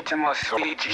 ritmo skate.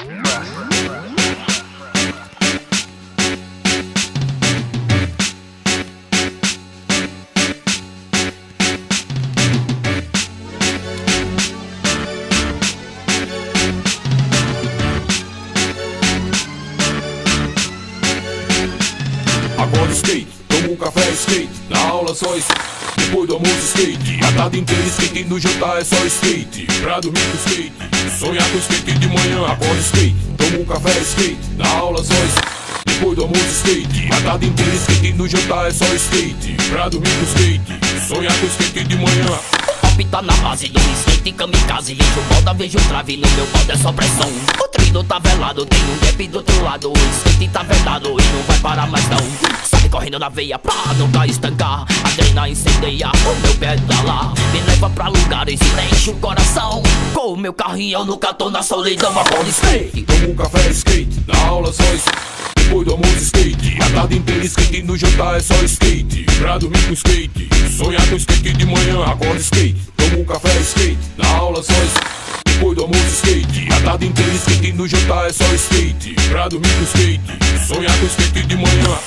Acorda skate, toma um café skate, na aula só skate, depois do almoço skate, a tarde inteira skate, no jantar é só skate, pra dormir com skate, sonhar com skate de manhã. Acorda skate, toma um café skate, na aula só skate, depois do almoço skate, a tarde inteira skate, no jantar é só skate, pra dormir com skate, sonhar com skate de manhã. Tá na base do skate kamikaze. Vejo moda, vejo trave, no meu modo é só pressão. O trino tá velado, tem um gap do outro lado. O skate tá vedado e não vai parar mais não. Sabe correndo na veia pra nunca estancar. A drena incendeia, o meu pedalar me leva pra lugares e enche o coração. Com o meu carrinho eu nunca tô na solidão. Acorda skate, toma um café skate, na aula só skate, depois do almoço skate, a tarde inteira skate, no jantar é só skate, pra dormir com skate, sonhar com skate de manhã. Acorda skate, toma um café skate, na aula só skate, depois do almoço skate, a tarde inteira skate, no jantar é só skate, pra dormir com skate, sonhar com skate de manhã.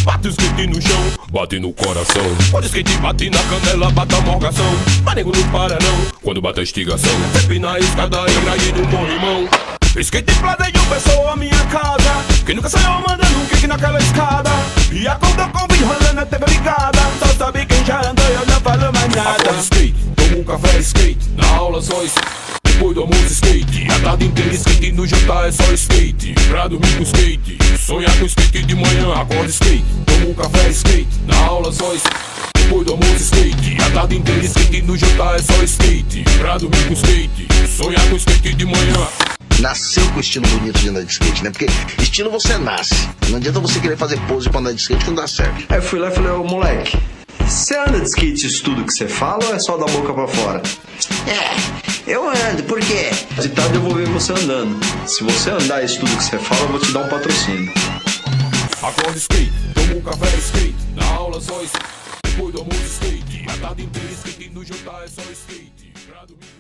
Bate o skate no chão, bate no coração. Quando o skate bate na canela, bate a morgação. Mas nego não para não, quando bate a estigação. Sempre na escadaria e no corrimão. Skate plateia, pessoal a minha casa. Quem nunca saiu mandando um kick naquela escada. E acordou com o rolando até ligada. Só sabe quem já andou, eu não falo mais nada. Acorda skate, toma um café skate, na aula só skate, depois do almoço skate, a tarde inteira skate, no jantar é só skate, pra dormir com skate, sonhar com skate de manhã. Acorda skate, toma um café skate, na aula só skate, depois do almoço skate, a tarde inteira skate, no jantar é só skate, pra dormir com skate, sonhar com skate de manhã. Nasceu com o estilo bonito de andar de skate, né? Porque estilo você nasce. Não adianta você querer fazer pose pra andar de skate que não dá certo. Aí eu fui lá e falei, ô moleque, você anda de skate isso tudo que você fala ou é só da boca pra fora? Eu ando, por quê? De tarde eu vou ver você andando. Se você andar isso tudo que você fala, eu vou te dar um patrocínio. Acorda skate, toma um café skate, na aula só skate, depois do almoço skate, a tarde inteira skate, no jantar é só skate, pra dormir.